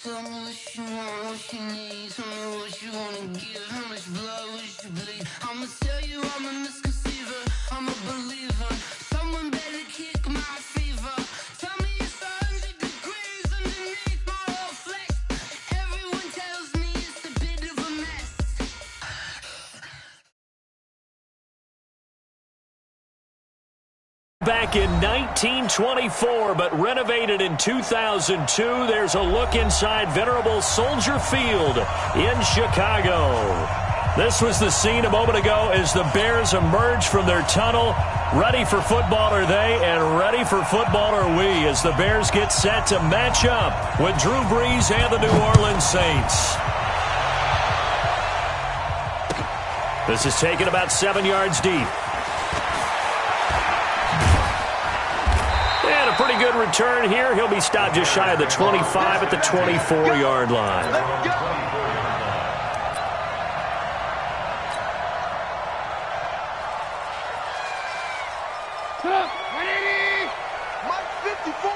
Tell me what you want, what you need. Tell me what you wanna give. How much blood would you bleed? I'ma tell you I'm a misconceiver. I'm a believer. Someone better kick my fever. Tell me it's 100 degrees underneath my whole flesh. Everyone tells me it's a bit of a mess. Back in 1924, but renovated in 2002, there's a look inside venerable Soldier Field in Chicago. This was the scene a moment ago as the Bears emerged from their tunnel. Ready for football are they, and ready for football are we, as the Bears get set to match up with Drew Brees and the New Orleans Saints. This is taken about 7 yards deep. And a pretty good return here. He'll be stopped just shy of the 25 at the 24-yard line. Let's go. Mike 54.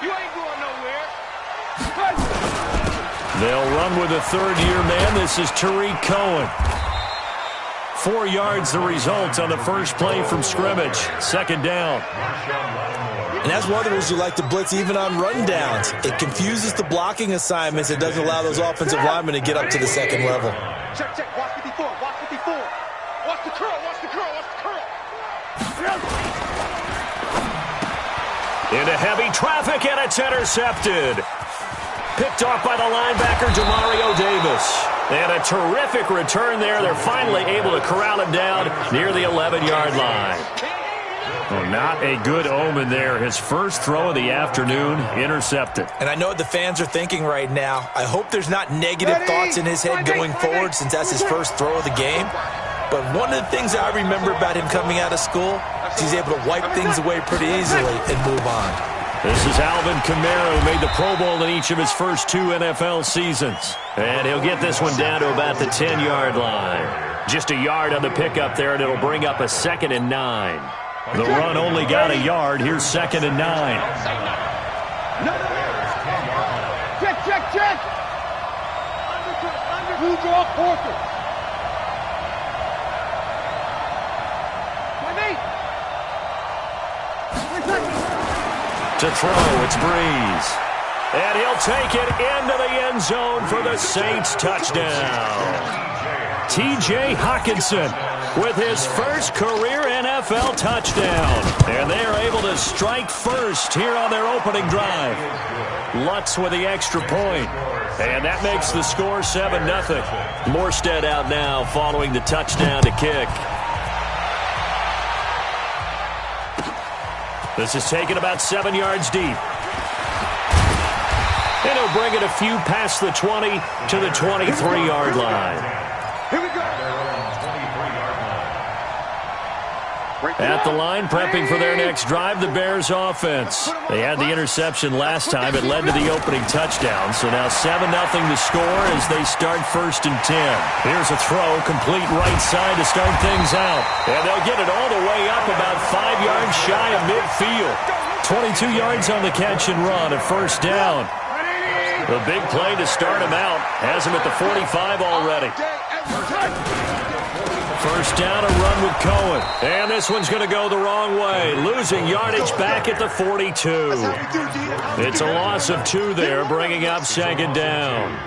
You ain't going nowhere. They'll run with a third-year man. This is Tariq Cohen. 4 yards the result on the first play from scrimmage. Second down. And that's one of the reasons you like to blitz even on rundowns. It confuses the blocking assignments. It doesn't allow those offensive linemen to get up to the second level. Check, check. Watch 54. Watch 54. Watch the curl. Watch the curl. Watch the curl. Into heavy traffic, and it's intercepted. Picked off by the linebacker, Demario Davis. And a terrific return there. They're finally able to corral him down near the 11-yard line. Well, not a good omen there. His first throw of the afternoon, intercepted. And I know what the fans are thinking right now. I hope there's not negative thoughts in his head going forward since that's his first throw of the game. But one of the things I remember about him coming out of school is he's able to wipe things away pretty easily and move on. This is Alvin Kamara, who made the Pro Bowl in each of his first 2 NFL seasons. And he'll get this one down to about the 10-yard line. Just a yard on the pickup there, and it'll bring up a 2nd and 9. The run only got a yard. Here's 2nd and 9. Check, check, check. Who draw Porter? To throw, it's Brees. And he'll take it into the end zone for the Saints touchdown. T.J. Hockenson with his first career NFL touchdown. And they are able to strike first here on their opening drive. Lutz with the extra point. And that makes the score 7-0. Morstead out now following the touchdown to kick. This is taken about 7 yards deep. And he'll bring it a few past the 20 to the 23-yard line. Here we go. At the line, prepping for their next drive, the Bears offense. They had the interception last time. It led to the opening touchdown. So now 7-0 to score as they start 1st and 10. Here's a throw, complete right side to start things out. And they'll get it all the way up about 5 yards shy of midfield. 22 yards on the catch and run at 1st down. The big play to start him out. Has him at the 45 already. 1st down, a run with Cohen. And this one's going to go the wrong way. Losing yardage back at the 42. It's a loss of 2 there, bringing up 2nd down.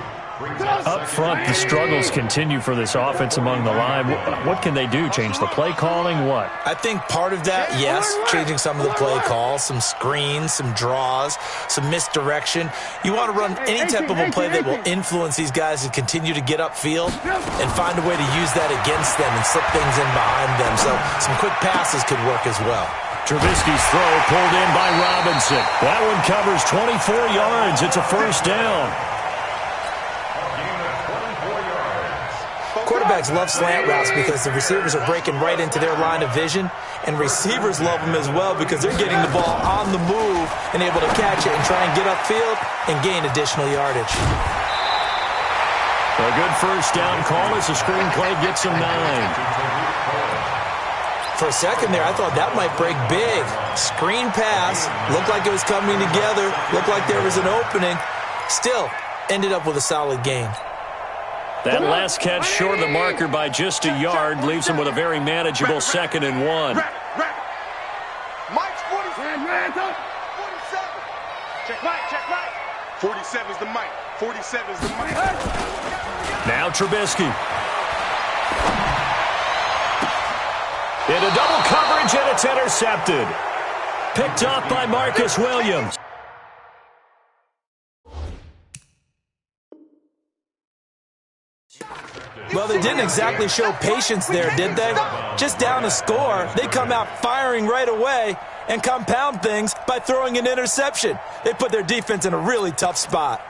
Up front, the struggles continue for this offense among the line. What can they do? Change the play calling? What? I think part of that, yes, changing some of the play calls, some screens, some draws, some misdirection. You want to run any type of a play that will influence these guys to continue to get upfield and find a way to use that against them and slip things in behind them. So some quick passes could work as well. Trubisky's throw pulled in by Robinson. That one covers 24 yards. It's a 1st down. Quarterbacks love slant routes because the receivers are breaking right into their line of vision, and receivers love them as well because they're getting the ball on the move and able to catch it and try and get upfield and gain additional yardage. A good 1st down call as the screenplay gets him 9. For a second there, I thought that might break big. Screen pass, looked like it was coming together, looked like there was an opening. Still, ended up with a solid gain. That last catch short of the marker by just a yard leaves him with a very manageable 2nd and 1. Mike's 47. 47. Check Mike. 47 is the Mike. 47 is the Mike. Now Trubisky. Into double coverage, and it's intercepted. Picked off by Marcus Williams. Well, they didn't exactly show patience there, did they? Just down a score, they come out firing right away and compound things by throwing an interception. They put their defense in a really tough spot.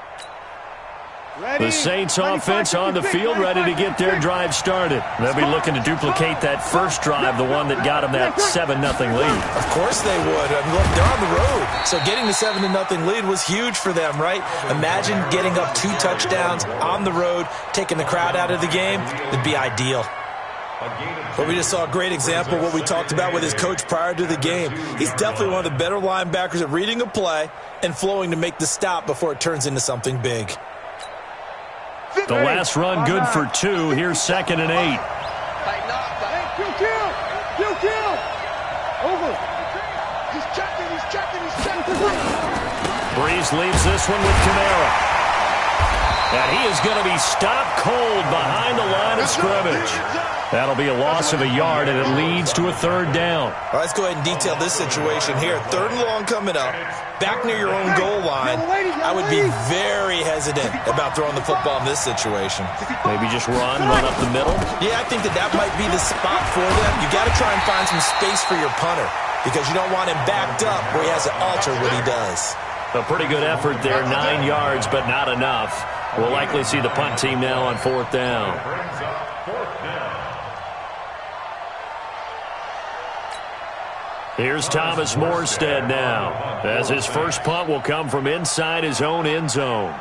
The Saints offense on the field, ready to get their drive started. They'll be looking to duplicate that first drive, the one that got them that 7-0 lead. Of course they would. I mean, look, they're on the road. So getting the 7-0 lead was huge for them, right? Imagine getting up 2 touchdowns on the road, taking the crowd out of the game. It'd be ideal. But we just saw a great example of what we talked about with his coach prior to the game. He's definitely one of the better linebackers at reading a play and flowing to make the stop before it turns into something big. The last run good for 2. Here's 2nd and 8. Kill. Over. He's checking. Breeze leaves this one with Kamara. And he is going to be stopped cold behind the line of scrimmage. That'll be a loss of a yard, and it leads to a 3rd down. All right, let's go ahead and detail this situation here. 3rd and long coming up, back near your own goal line. I would be very hesitant about throwing the football in this situation. Maybe just run up the middle? Yeah, I think that might be the spot for them. You got to try and find some space for your punter because you don't want him backed up where he has to alter what he does. A pretty good effort there, 9 yards, but not enough. We'll likely see the punt team now on 4th down. Here's Thomas Morstead now, as his first punt will come from inside his own end zone.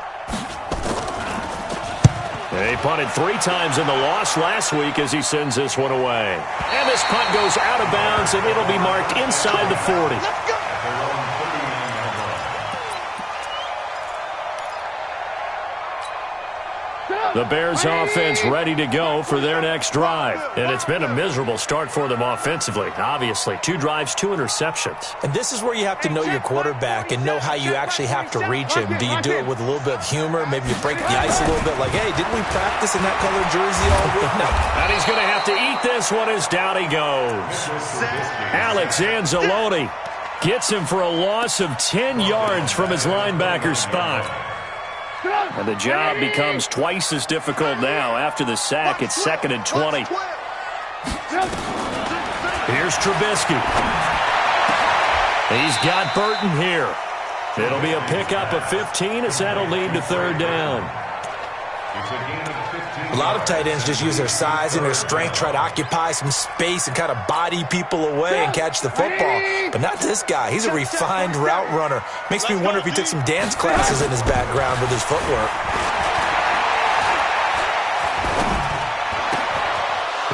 He punted 3 times in the loss last week as he sends this one away. And this punt goes out of bounds, and it'll be marked inside the 40. The Bears offense ready to go for their next drive. And it's been a miserable start for them offensively, obviously. 2 drives, 2 interceptions. And this is where you have to know your quarterback and know how you actually have to reach him. Do you do it with a little bit of humor? Maybe you break the ice a little bit like, hey, didn't we practice in that colored jersey all week? No. And he's going to have to eat this one as down he goes. Alex Anzalone gets him for a loss of 10 yards from his linebacker spot. And the job becomes twice as difficult now. After the sack, it's 2nd and 20. Here's Trubisky. He's got Burton here. It'll be a pickup of 15 as that'll lead to 3rd down. A lot of tight ends just use their size and their strength, try to occupy some space and kind of body people away and catch the football. But not this guy. He's a refined route runner. Makes me wonder if he took some dance classes in his background with his footwork.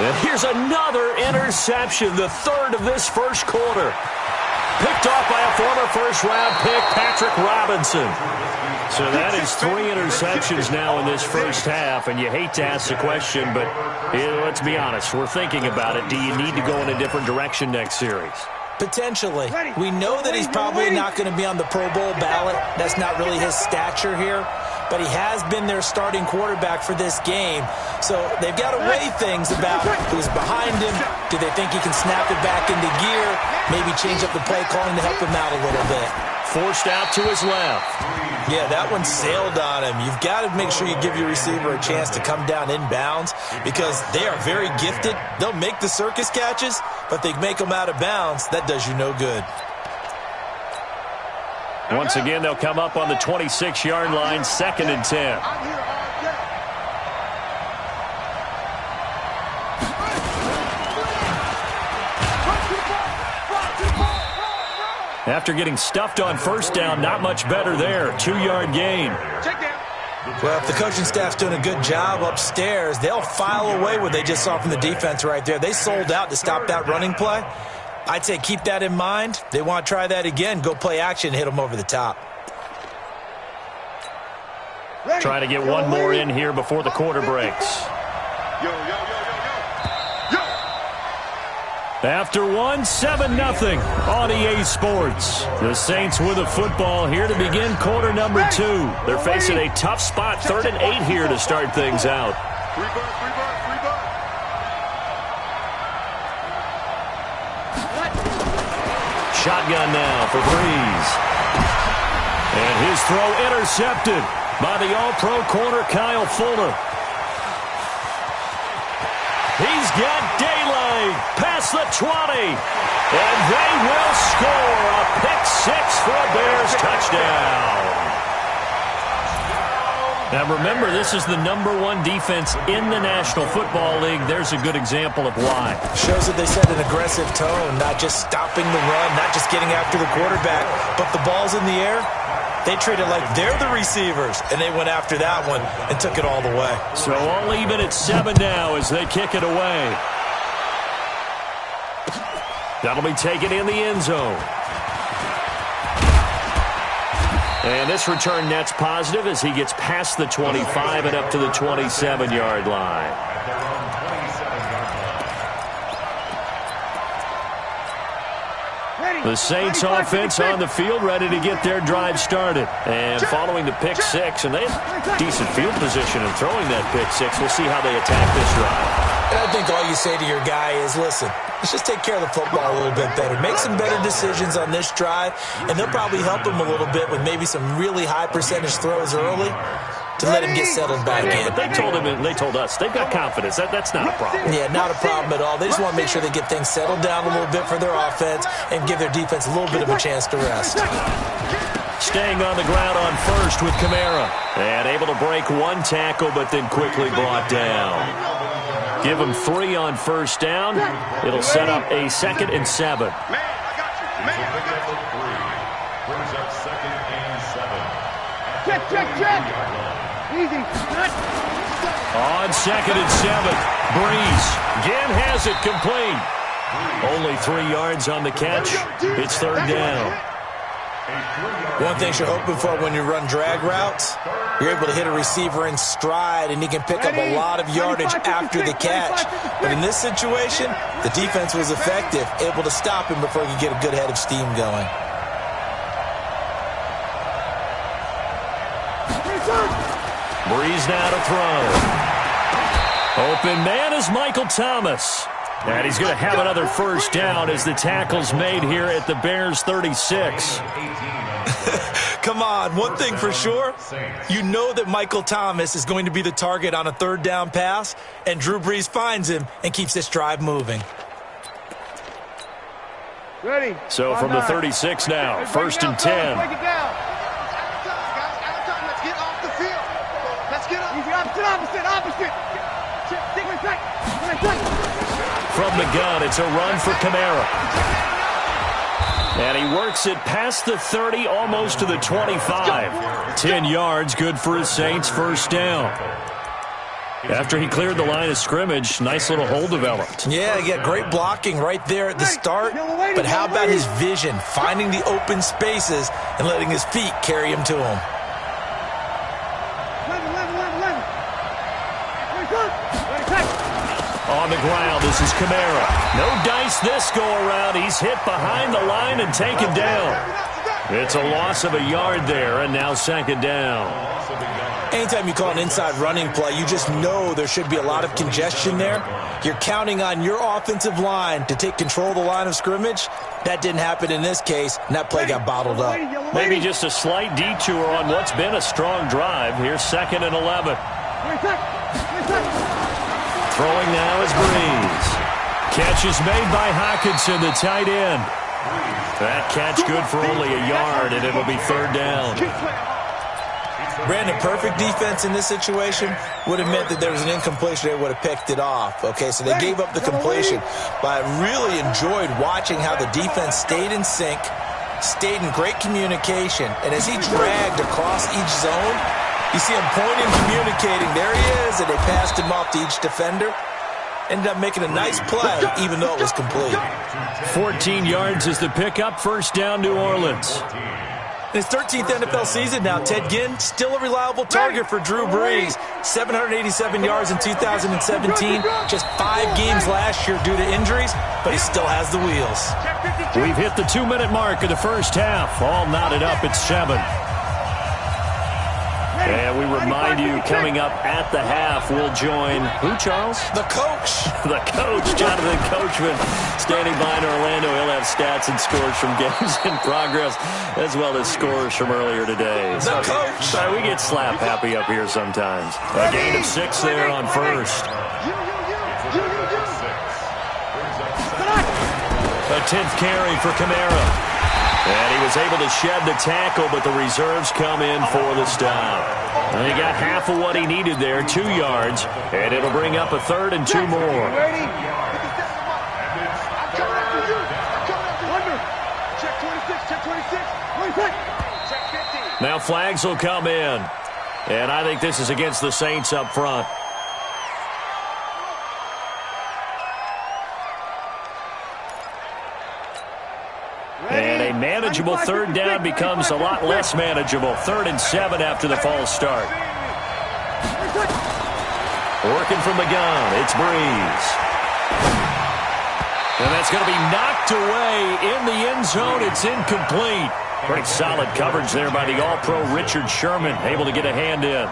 And here's another interception, the 3rd of this first quarter. Picked off by a former first-round pick, Patrick Robinson. So that is 3 interceptions now in this first half, and you hate to ask the question, but let's be honest, we're thinking about it. Do you need to go in a different direction next series? Potentially. We know that he's probably not going to be on the Pro Bowl ballot. That's not really his stature here. But he has been their starting quarterback for this game. So they've got to weigh things about who's behind him. Do they think he can snap it back into gear? Maybe change up the play calling to help him out a little bit. Forced out to his left. Yeah, that one sailed on him. You've got to make sure you give your receiver a chance to come down inbounds because they are very gifted. They'll make the circus catches, but they make them out of bounds. That does you no good. Once again, they'll come up on the 26-yard line, 2nd and 10. After getting stuffed on first down, not much better there. 2-yard gain. Well, if the coaching staff's doing a good job upstairs, they'll file away what they just saw from the defense right there. They sold out to stop that running play. I'd say keep that in mind. They want to try that again. Go play action and hit them over the top. Trying to get one more in here before the quarter breaks. Yo, yo, yo, yo, yo. Yo! After one, 7-0 on EA Sports. The Saints with a football here to begin quarter number 2. They're facing a tough spot, 3rd and 8 here to start things out. Free bird, free bird, free bird. Shotgun now for Breeze. And his throw intercepted by the All-Pro corner, Kyle Fuller. He's got daylight past the 20. And they will score a pick-6 for a Bears touchdown. Now remember, this is the #1 defense in the National Football League. There's a good example of why. Shows that they set an aggressive tone, not just stopping the run, not just getting after the quarterback, but the ball's in the air. They treat it like they're the receivers, and they went after that one and took it all the way. So all even at 7 now as they kick it away. That'll be taken in the end zone. And this return net's positive as he gets past the 25 and up to the 27-yard line. The Saints offense on the field, ready to get their drive started. And following the pick-6, and they have decent field position in throwing that pick-6. We'll see how they attack this drive. And I think all you say to your guy is, listen, let's just take care of the football a little bit better. Make some better decisions on this drive, and they'll probably help him a little bit with maybe some really high percentage throws early to let him get settled back in. But they told him, and they told us, they've got confidence. That's not a problem. Yeah, not a problem at all. They just want to make sure they get things settled down a little bit for their offense and give their defense a little bit of a chance to rest. Staying on the ground on first with Kamara. And able to break one tackle, but then quickly brought down. Give him 3 on first down. It'll set up a 2nd and 7. Man, I got you. Man, I got you. Brings up 2nd and 7. Check, check, check. Easy. On 2nd and 7. Breeze again has it complete. Only 3 yards on the catch. It's 3rd down. One thing you're hoping for when you run drag routes, you're able to hit a receiver in stride, and he can pick up a lot of yardage after the catch. But in this situation, the defense was effective, able to stop him before he could get a good head of steam going. Breeze now to throw. Open man is Michael Thomas. And he's going to have another first down as the tackle's made here at the Bears' 36. Come on, one thing for sure, you know that Michael Thomas is going to be the target on a 3rd down pass, and Drew Brees finds him and keeps this drive moving. Ready. So from the 36 now, 1st and 10. Break it down. Let's get off the field. Let's get off. Easy, opposite. Stick with that. From the gun, it's a run for Kamara. And he works it past the 30, almost to the 25. 10 yards, good for his Saints, first down. After he cleared the line of scrimmage, nice little hole developed. Yeah, he got great blocking right there at the start. But how about his vision, finding the open spaces and letting his feet carry him to him? On the ground, this is Kamara. No dice this go-around. He's hit behind the line and taken down. It's a loss of a yard there, and now 2nd down. Anytime you call an inside running play, you just know there should be a lot of congestion there. You're counting on your offensive line to take control of the line of scrimmage. That didn't happen in this case, and that play got bottled up. Maybe just a slight detour on what's been a strong drive. Here's 2nd and 11. Throwing now is Breeze. Catch is made by Hockenson, the tight end. That catch good for only a yard, and it'll be 3rd down. Brandon, perfect defense in this situation would have meant that there was an incompletion. They would have picked it off. Okay, so they gave up the completion. But I really enjoyed watching how the defense stayed in sync, stayed in great communication, and as he dragged across each zone, you see him pointing, communicating. There he is, and they passed him off to each defender. Ended up making a nice play, even though it was complete. 14 yards is the pickup. First down, New Orleans. In his 13th NFL season now, Ted Ginn, still a reliable target for Drew Brees. 787 yards in 2017, just 5 games last year due to injuries, but he still has the wheels. We've hit the 2-minute mark of the first half. All knotted up at 7. And we remind you, coming up at the half, we'll join who, Charles? The coach. The coach, Jonathan Coachman, standing by in Orlando. He'll have stats and scores from games in progress, as well as scores from earlier today. The coach. We get slap happy up here sometimes. A gain of 6 there on first. A 10th carry for Kamara. And he was able to shed the tackle, but the reserves come in for the stop. And he got half of what he needed there, 2 yards, and it'll bring up a 3rd and 2 more. Ready? I'm coming after you. I'm coming after under. Check 26, check 26. 26. Check 50. Now flags will come in. And I think this is against the Saints up front. And a manageable 3rd down becomes a lot less manageable. 3rd and 7 after the false start. Working from the gun, it's Brees. And that's going to be knocked away in the end zone. It's incomplete. Pretty solid coverage there by the All-Pro Richard Sherman, able to get a hand in.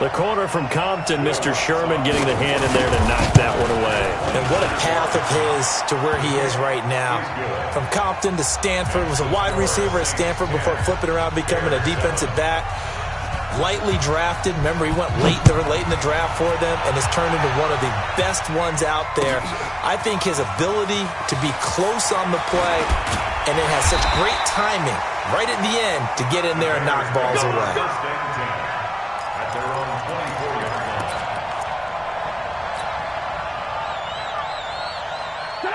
The corner from Compton, Mr. Sherman, getting the hand in there to knock that one away. And what a path of his to where he is right now. From Compton to Stanford, was a wide receiver at Stanford before flipping around, becoming a defensive back. Lightly drafted. Remember, he went late in the draft for them and has turned into one of the best ones out there. I think his ability to be close on the play, and it has such great timing right at the end to get in there and knock balls away.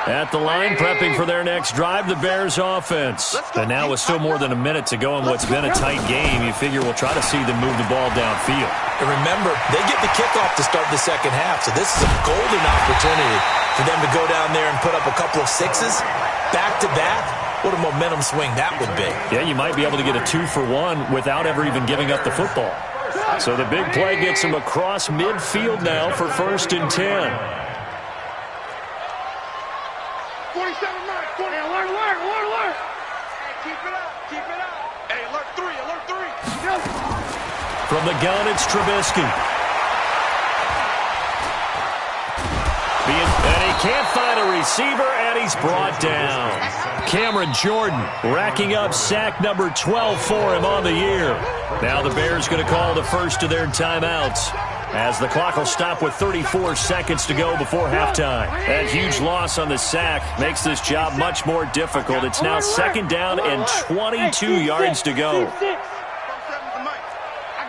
At the line, prepping for their next drive, the Bears offense. And now with still more than a minute to go in what's been a tight game, you figure we'll try to see them move the ball downfield. And remember, they get the kickoff to start the second half, so this is a golden opportunity for them to go down there and put up a couple of 6s back-to-back. What a momentum swing that would be. Yeah, you might be able to get a 2-for-1 without ever even giving up the football. So the big play gets them across midfield now for 1st and 10. 47 mark. 20. Hey, alert. Hey, keep it up. Hey, alert 3. From the gun, it's Trubisky. And he can't find a receiver, and he's brought down. Cameron Jordan racking up sack number 12 for him on the year. Now the Bears going to call the first of their timeouts, as the clock will stop with 34 seconds to go before halftime. That huge loss on the sack makes this job much more difficult. It's now 2nd down and 22 yards to go. I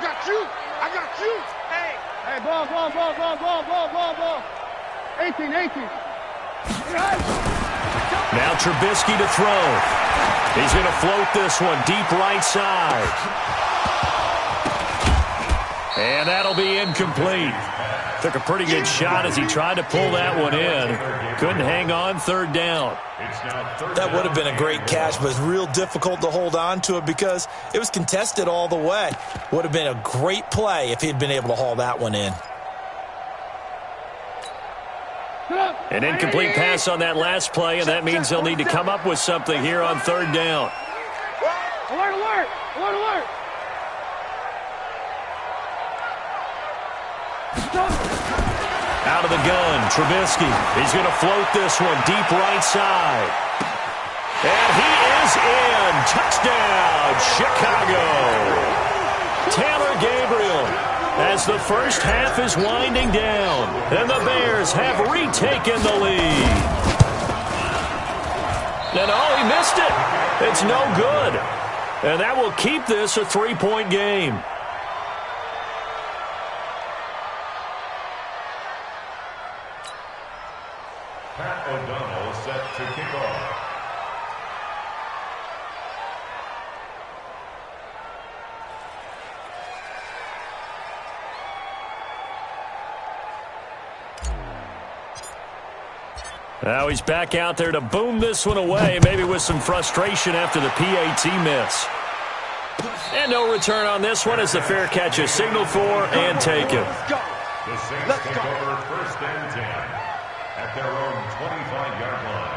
got you. Hey, ball. 18. Now Trubisky to throw. He's going to float this one deep right side. And that'll be incomplete. Took a pretty good shot as he tried to pull that one in. Couldn't hang on, 3rd down. That would have been a great catch, but it's real difficult to hold on to it because it was contested all the way. Would have been a great play if he'd been able to haul that one in. An incomplete pass on that last play, and that means they'll need to come up with something here on 3rd down. Alert. Out of the gun, Trubisky. He's going to float this one deep right side. And he is in. Touchdown, Chicago. Taylor Gabriel, as the first half is winding down, and the Bears have retaken the lead. And he missed it. It's no good. And that will keep this a 3-point game. O'Donnell set to kick off. Now he's back out there to boom this one away, maybe with some frustration after the PAT miss. And no return on this one as the fair catch is signaled for and taken. The Saints take over 1st and 10 at their own 25-yard line.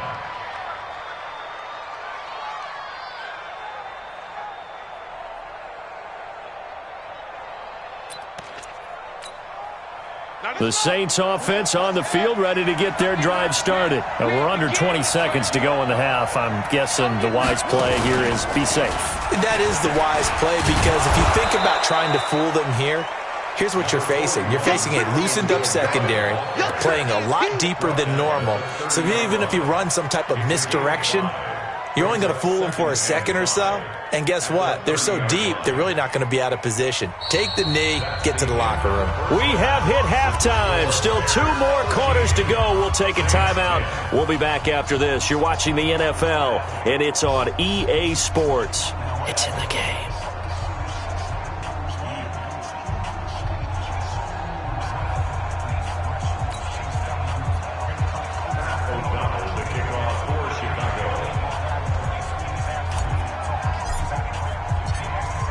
The Saints offense on the field, ready to get their drive started. We're under 20 seconds to go in the half. I'm guessing the wise play here is be safe. That is the wise play, because if you think about trying to fool them here, here's what you're facing. You're facing a loosened up secondary, playing a lot deeper than normal. So even if you run some type of misdirection, you're only going to fool them for a second or so. And guess what? They're so deep, they're really not going to be out of position. Take the knee, get to the locker room. We have hit halftime. Still 2 more quarters to go. We'll take a timeout. We'll be back after this. You're watching the NFL, and it's on EA Sports. It's in the game.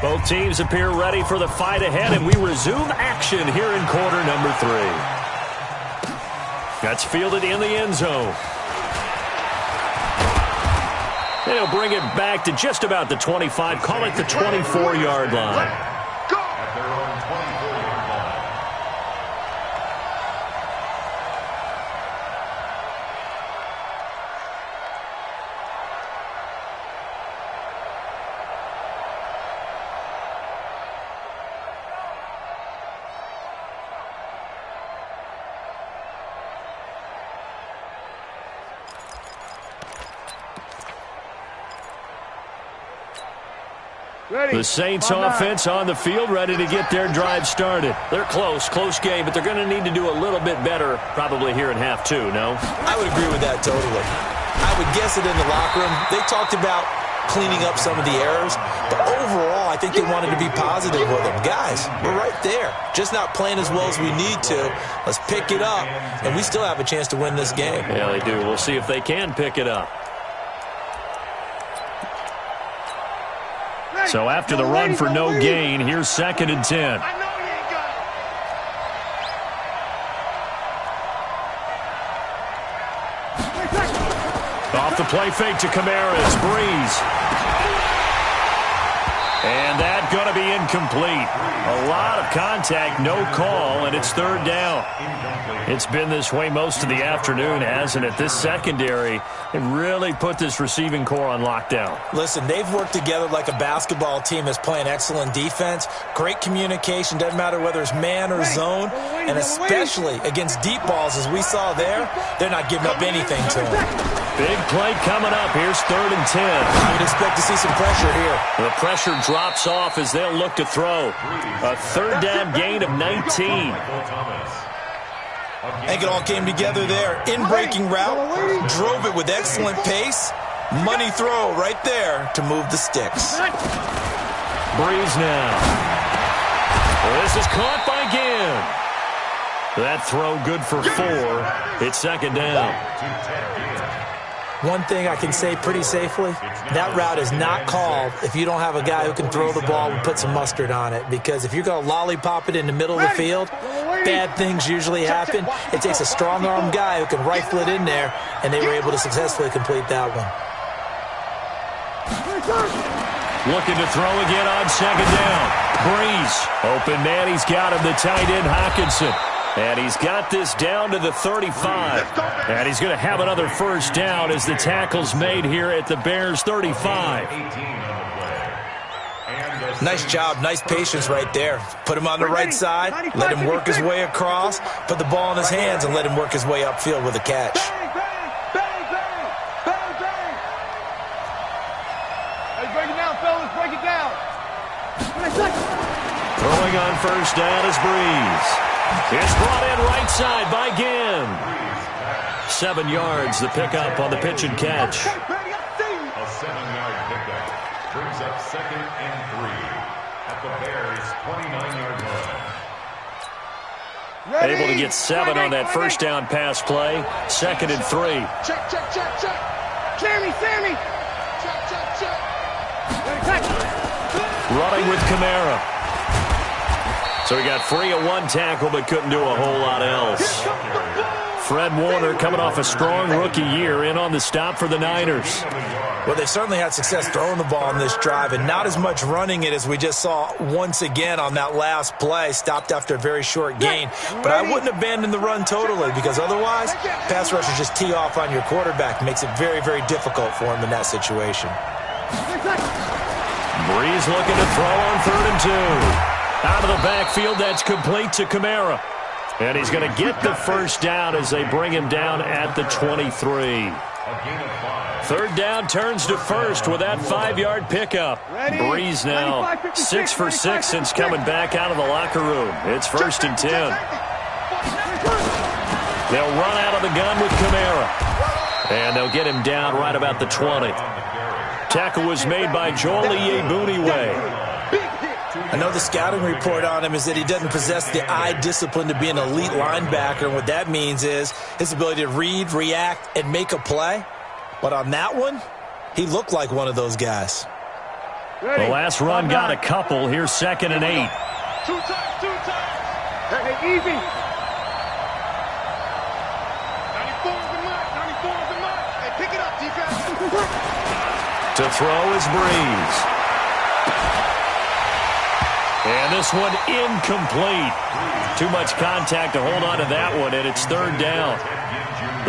Both teams appear ready for the fight ahead, and we resume action here in quarter number 3. That's fielded in the end zone. And he'll bring it back to just about the 25, call it the 24-yard line. At their own 24-yard line. The Saints offense on the field, ready to get their drive started. They're close game, but they're going to need to do a little bit better probably here in half 2, no? I would agree with that totally. I would guess it in the locker room. They talked about cleaning up some of the errors, but overall, I think they wanted to be positive with them. Guys, we're right there. Just not playing as well as we need to. Let's pick it up, and we still have a chance to win this game. Yeah, they do. We'll see if they can pick it up. So after the run for no gain, here's 2nd and 10. Off the play fake to Kamara's. Breeze. And that's going to be incomplete. A lot of contact, no call, and it's 3rd down. It's been this way most of the afternoon, hasn't it? This secondary, it really put this receiving core on lockdown. Listen, they've worked together like a basketball team that's playing excellent defense. Great communication, doesn't matter whether it's man or zone. And especially against deep balls, as we saw there, they're not giving up anything to them. Big play coming up. Here's 3rd and 10. I would expect to see some pressure here. The pressure drops off as they'll look to throw. A 3rd down gain of 19. I think it all came together there. In-breaking route, drove it with excellent pace. Money throw right there to move the sticks. Breeze now. This is caught by Ginn. That throw good for 4. It's 2nd down. One thing I can say pretty safely, that route is not called if you don't have a guy who can throw the ball and put some mustard on it. Because if you're going to lollipop it in the middle of the field, bad things usually happen. It takes a strong-arm guy who can rifle it in there, and they were able to successfully complete that one. Looking to throw again on 2nd down. Breeze. Open man, he's got him, the tight end Hockenson. And he's got this down to the 35. And he's going to have another 1st down as the tackle's made here at the Bears' 35. Nice job, nice patience right there. Put him on the right side, let him work his way across, put the ball in his hands, and let him work his way upfield with a catch. Break it down, fellas, break it down. Throwing on 1st down is Breeze. It's brought in right side by Ginn. 7 yards, the pickup on the pitch and catch. A 7-yard pickup brings up 2nd and 3 at the Bears' 29-yard line. Able to get 7 on that 1st down pass play. 2nd and 3. Check. Sammy. Check. running with Kamara. So he got free of one tackle but couldn't do a whole lot else. Fred Warner coming off a strong rookie year in on the stop for the Niners. Well, they certainly had success throwing the ball on this drive and not as much running it as we just saw once again on that last play. Stopped after a very short gain. But I wouldn't abandon the run totally because otherwise, pass rushers just tee off on your quarterback. Makes it very, very difficult for him in that situation. Breeze looking to throw on 3rd and 2. Out of the backfield, that's complete to Kamara. And he's going to get the first down as they bring him down at the 23. 3rd down turns to first with that 5-yard pickup. Breeze now 6 for 6 since coming back out of the locker room. It's 1st and 10. They'll run out of the gun with Kamara. And they'll get him down right about the 20. Tackle was made by Joel Iyiegbuniwe. I know the scouting report on him is that he doesn't possess the eye discipline to be an elite linebacker. And what that means is his ability to read, react, and make a play. But on that one, he looked like one of those guys. The last run got a couple. Here's 2nd and 8. 2 times. Hey, easy. 94 is the mark. 94 is the mark. Hey, pick it up, defense. To throw is Breeze. And this one incomplete. Too much contact to hold on to that one, and it's 3rd down.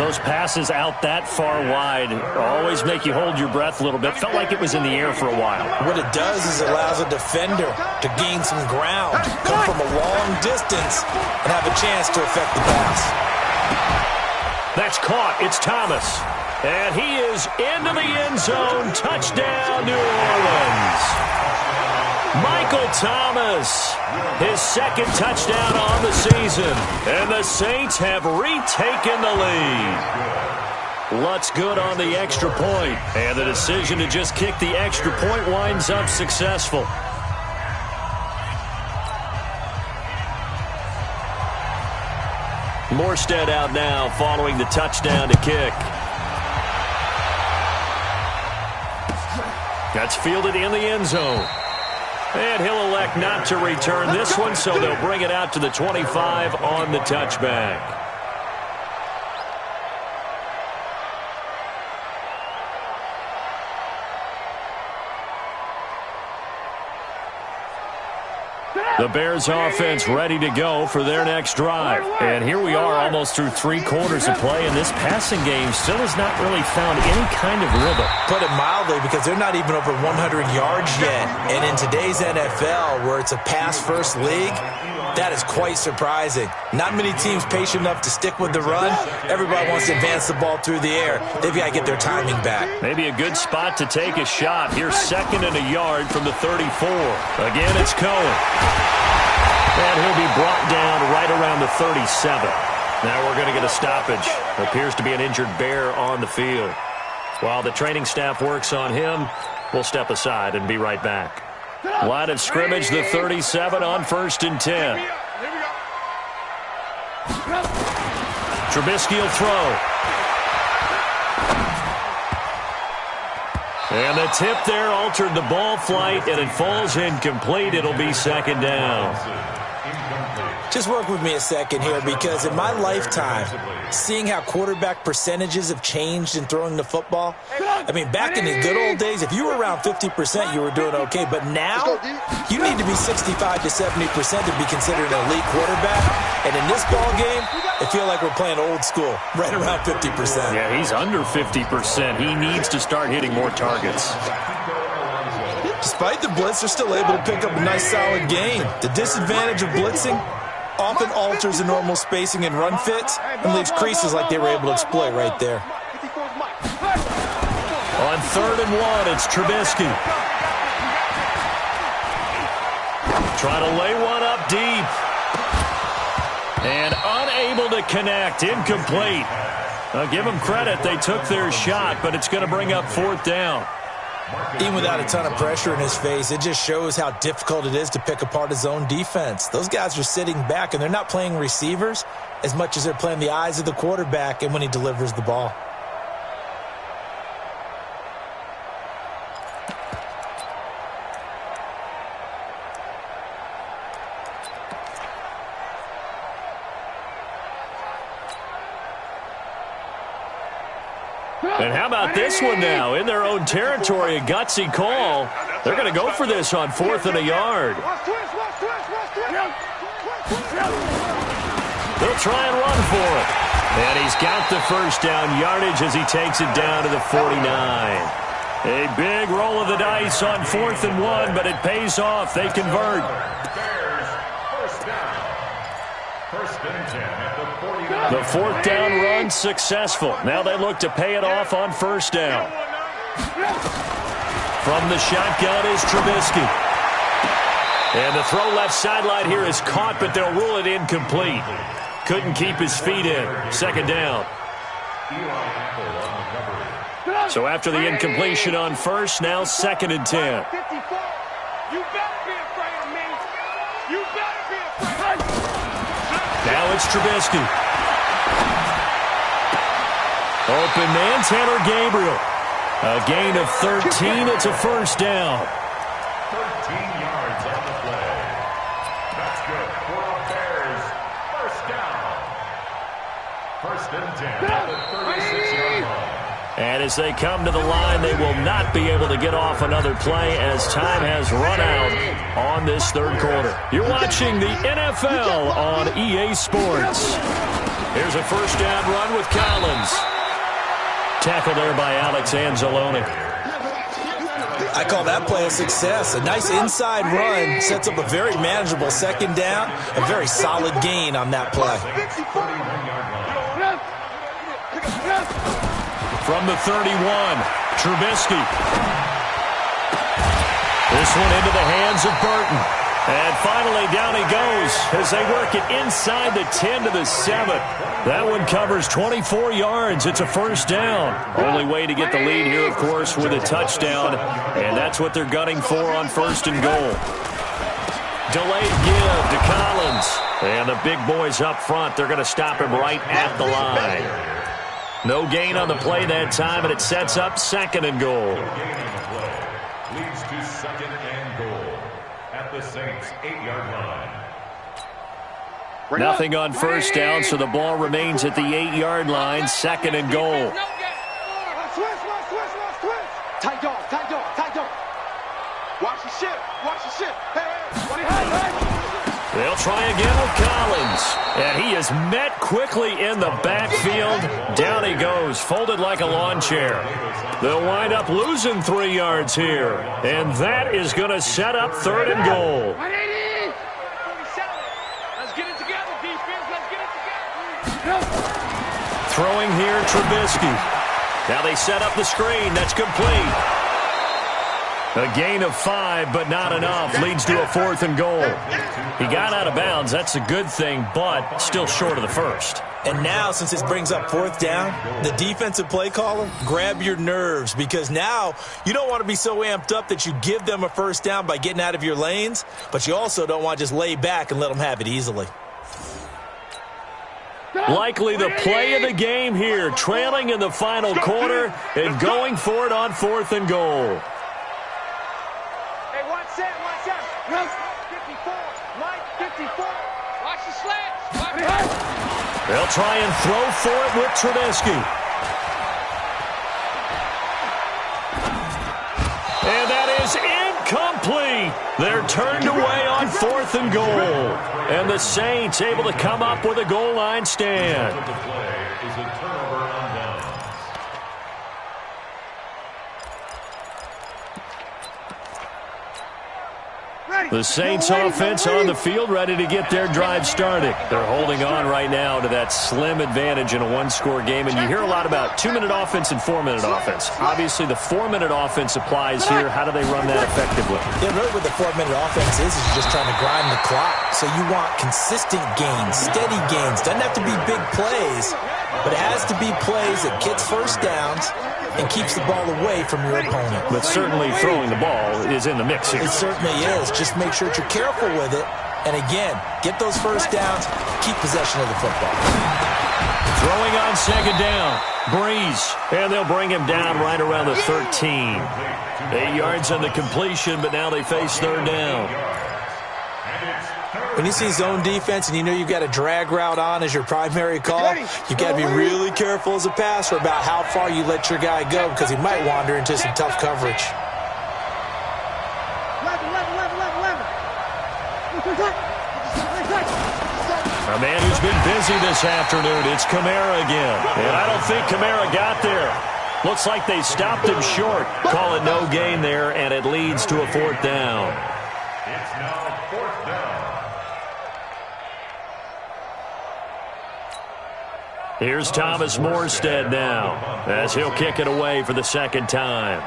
Those passes out that far wide always make you hold your breath a little bit. Felt like it was in the air for a while. What it does is it allows a defender to gain some ground, come from a long distance, and have a chance to affect the pass. That's caught. It's Thomas. And he is into the end zone. Touchdown, New Orleans. Michael Thomas, his 2nd touchdown on the season. And the Saints have retaken the lead. Lutz good on the extra point. And the decision to just kick the extra point winds up successful. Morstead out now following the touchdown to kick. That's fielded in the end zone. And he'll elect not to return this one, so they'll bring it out to the 25 on the touchback. The Bears offense ready to go for their next drive. And here we are almost through 3 quarters of play, and this passing game still has not really found any kind of rhythm. Put it mildly, because they're not even over 100 yards yet. And in today's NFL, where it's a pass-first league, that is quite surprising. Not many teams patient enough to stick with the run. Everybody wants to advance the ball through the air. They've got to get their timing back. Maybe a good spot to take a shot. Here's 2nd and a yard from the 34. Again, it's Cohen. And he'll be brought down right around the 37. Now we're going to get a stoppage. Appears to be an injured Bear on the field. While the training staff works on him, we'll step aside and be right back. Line of scrimmage, the 37 on 1st and 10. Trubisky will throw. And the tip there altered the ball flight, and it falls incomplete. It'll be 2nd down. Just work with me a second here, because in my lifetime, seeing how quarterback percentages have changed in throwing the football, I mean, back in the good old days, if you were around 50%, you were doing okay. But now, you need to be 65 to 70% to be considered an elite quarterback. And in this ball game, I feel like we're playing old school, right around 50%. Yeah, he's under 50%. He needs to start hitting more targets. Despite the blitz, they're still able to pick up a nice, solid gain. The disadvantage of blitzing often alters the normal spacing and run fits and leaves creases like they were able to exploit right there. On 3rd and 1, it's Trubisky. Trying to lay one up deep. And unable to connect. Incomplete. I'll give them credit. They took their shot, but it's going to bring up 4th down. Even without a ton of pressure in his face, it just shows how difficult it is to pick apart his own defense. Those guys are sitting back, and they're not playing receivers as much as they're playing the eyes of the quarterback and when he delivers the ball. And how about this one now? In their own territory, a gutsy call. They're going to go for this on 4th and a yard. They'll try and run for it. And he's got the first down yardage as he takes it down to the 49. A big roll of the dice on 4th and 1, but it pays off. They convert. The 4th down run successful. Now they look to pay it off on 1st down. From the shotgun is Trubisky. And the throw left sideline here is caught, but they'll rule it incomplete. Couldn't keep his feet in. 2nd down. So after the incompletion on 1st, now 2nd and 10. You better be afraid of me. You better be afraid. Now it's Trubisky. Open man, Tanner Gabriel. A gain of 13. It's a 1st down. 13 yards on the play. That's good for the Bears. 1st down. 1st and 10 at the 36-yard line. And as they come to the line, they will not be able to get off another play as time has run out on this 3rd quarter. You're watching the NFL on EA Sports. Here's a 1st down run with Collins. Tackle there by Alex Anzalone. I call that play a success. A nice inside run sets up a very manageable 2nd down. A very solid gain on that play. From the 31, Trubisky. This one into the hands of Burton. And finally down he goes as they work it inside the 10 to the 7. That one covers 24 yards. It's a 1st down. Only way to get the lead here, of course, with a touchdown. And that's what they're gunning for on 1st and goal. Delayed give to Collins. And the big boys up front, they're going to stop him right at the line. No gain on the play that time, and it sets up 2nd and goal. Leads to 2nd and goal at the Saints' 8-yard line. Nothing on 1st down, so the ball remains at the 8-yard line. 2nd and goal. Tight dog. Watch the ship. Hey. They'll try again with Collins. And he is met quickly in the backfield. Down he goes, folded like a lawn chair. They'll wind up losing 3 yards here. And that is going to set up 3rd and goal. Let's get it together, defense. Let's get it together. Throwing here, Trubisky. Now they set up the screen. That's complete. A gain of 5, but not enough. Leads to a 4th and goal. He got out of bounds. That's a good thing, but still short of the 1st. And now, since this brings up 4th down, the defensive play caller, grab your nerves, because now you don't want to be so amped up that you give them a 1st down by getting out of your lanes, but you also don't want to just lay back and let them have it easily. Likely the play of the game here, trailing in the final quarter and going for it on 4th and goal. Hey, watch that. 54. Mike, 54. Watch the slats. They'll try and throw for it with Trubisky. And that is incomplete. They're turned away on 4th and goal. And the Saints able to come up with a goal line stand. The play is a turnover on downs. The Saints offense on the field, ready to get their drive started. They're holding on right now to that slim advantage in a one-score game. And you hear a lot about 2-minute offense and 4-minute offense. Obviously, the 4-minute offense applies here. How do they run that effectively? Yeah, really what the 4-minute offense is just trying to grind the clock. So you want consistent gains, steady gains. Doesn't have to be big plays, but it has to be plays that gets 1st downs and keeps the ball away from your opponent. But certainly throwing the ball is in the mix here. It certainly is. Just make sure that you're careful with it. And again, get those 1st downs, keep possession of the football. Throwing on 2nd down. Breeze. And they'll bring him down right around the 13. 8 yards on the completion, but now they face 3rd down. And it's 3rd When you see zone defense and you know you've got a drag route on as your primary call, you've got to be really careful as a passer about how far you let your guy go because he might wander into some tough coverage. A man who's been busy this afternoon, it's Kamara again. And I don't think Kamara got there. Looks like they stopped him short. Call it no gain there, and it leads to a 4th down. It's now 4th down. Here's Thomas Morstead now, as he'll kick it away for the 2nd time.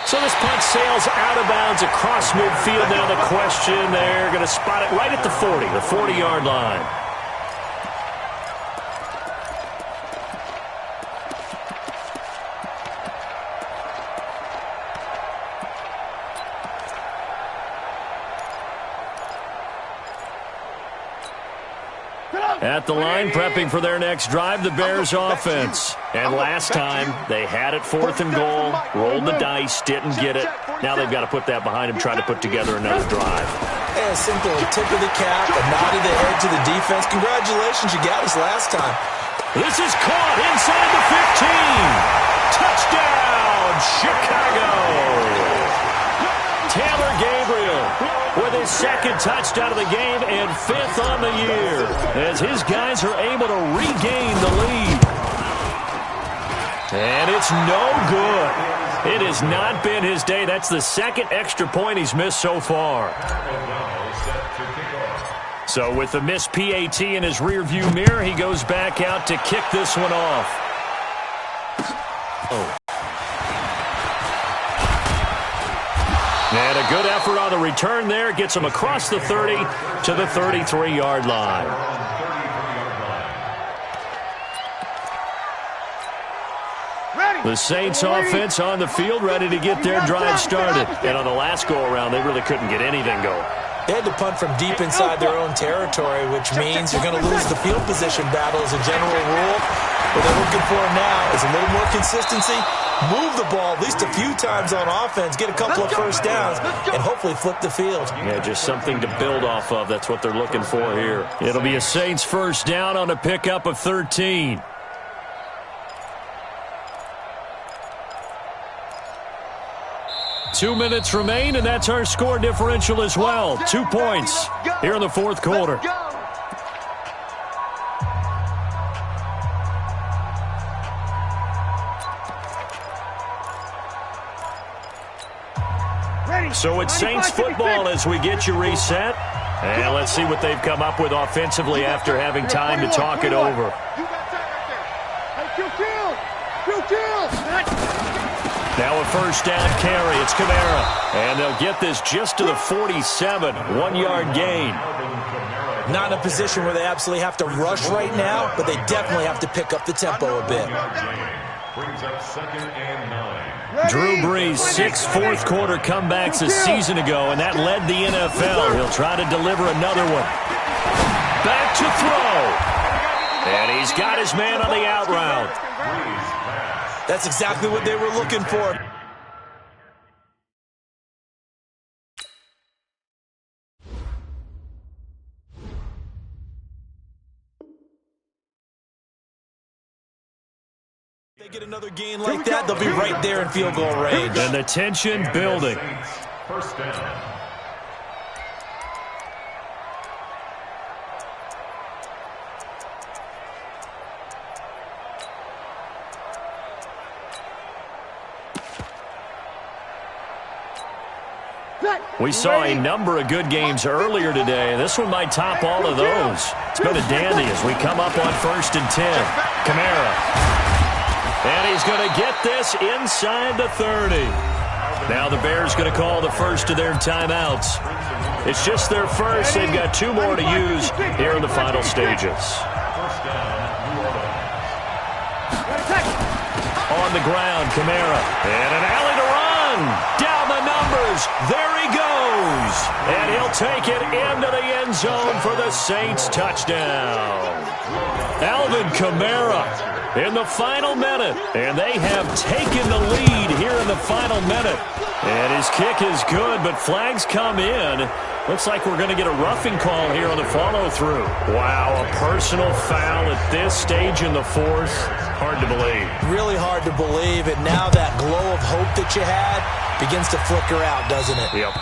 So this punt sails out of bounds across midfield. Now the question, they're going to spot it right at the 40, the 40-yard line. At the line, prepping for their next drive, the Bears offense. And last time, they had it 4th and goal, rolled the dice, didn't get it. Now they've got to put that behind them, try to put together another drive. Yeah, simple tip of the cap, a nod of the head to the defense. Congratulations, you got us last time. This is caught inside the 15. Touchdown, Chicago. Taylor Gabriel with his 2nd touchdown of the game and 5th on the year as his guys are able to regain the lead. And it's no good. It has not been his day. That's the 2nd extra point he's missed so far. So with the missed PAT in his rearview mirror, he goes back out to kick this one off. And a good effort on the return there. Gets him across the 30 to the 33-yard line. The Saints offense on the field, ready to get their drive started. And on the last go-around, they really couldn't get anything going. They had to punt from deep inside their own territory, which means you're going to lose the field position battle as a general rule. What they're looking for now is a little more consistency, move the ball at least a few times on offense, get a couple of first downs, and hopefully flip the field. Yeah, just something to build off of. That's what they're looking for here. It'll be a Saints 1st down on a pickup of 13. Two minutes remain, and that's our score differential as well. 2 points here in the 4th quarter. So it's Saints football as we get you reset. And let's see what they've come up with offensively after having time to talk it over. Now a 1st down carry. It's Kamara. And they'll get this just to the 47. 1-yard gain. Not in a position where they absolutely have to rush right now, but they definitely have to pick up the tempo a bit. Brings up 2nd and 9. Drew Brees, 6 fourth-quarter comebacks a season ago, and that led the NFL. He'll try to deliver another one. Back to throw. And he's got his man on the out route. That's exactly what they were looking for. They get another gain like that, they'll be right there in field goal range. And the tension building. 1st down. We saw a number of good games earlier today. This one might top all of those. It's been a dandy as we come up on 1st and 10. Kamara. And he's going to get this inside the 30. Now the Bears going to call the first of their timeouts. It's just their first. They've got 2 more to use here in the final stages. On the ground, Kamara. And an alley to run. One. Down the numbers. There he goes. And he'll take it into the end zone for the Saints touchdown. Alvin Kamara in the final minute. And they have taken the lead here in the final minute. And his kick is good, but flags come in. Looks like we're going to get a roughing call here on the follow-through. Wow, a personal foul at this stage in the fourth. Hard to believe. Really hard to believe, and now that glow of hope that you had begins to flicker out, doesn't it? Yep.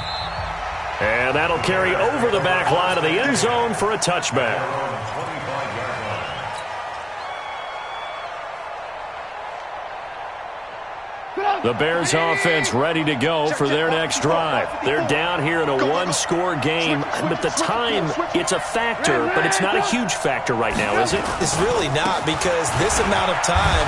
And that'll carry over the back line of the end zone for a touchback. The Bears offense ready to go for their next drive. They're down here in a one-score game, but the time, it's a factor, but it's not a huge factor right now, is it? It's really not, because this amount of time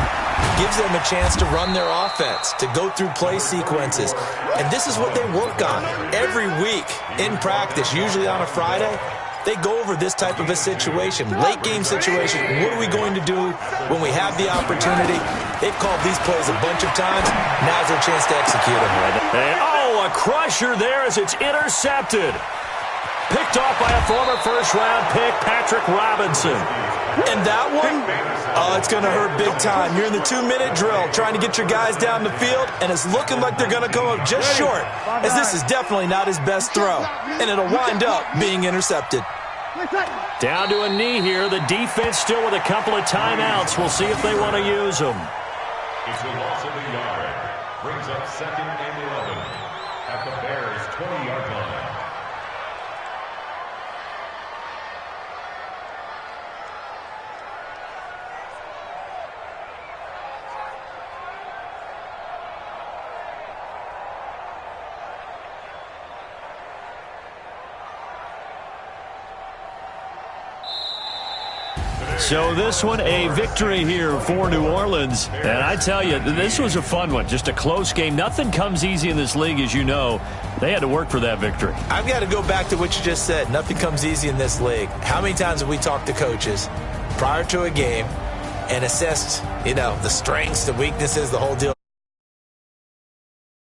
gives them a chance to run their offense, to go through play sequences. And this is what they work on every week in practice, usually on a Friday. They go over this type of a situation, late-game situation. What are we going to do when we have the opportunity? They've called these plays a bunch of times. Now's their chance to execute them. And, a crusher there as it's intercepted. Picked off by a former first-round pick, Patrick Robinson. And that one, it's going to hurt big time. You're in the 2-minute drill trying to get your guys down the field, and it's looking like they're going to come up just short, as this is definitely not his best throw, and it'll wind up being intercepted. Down to a knee here. The defense still with a couple of timeouts. We'll see if they want to use them. It's a loss of a yard. Brings up 2nd and 11 at the Bears' 20-yard line. So this one, a victory here for New Orleans. And I tell you, this was a fun one. Just a close game. Nothing comes easy in this league, as you know. They had to work for that victory. I've got to go back to what you just said. Nothing comes easy in this league. How many times have we talked to coaches prior to a game and assessed, the strengths, the weaknesses, the whole deal?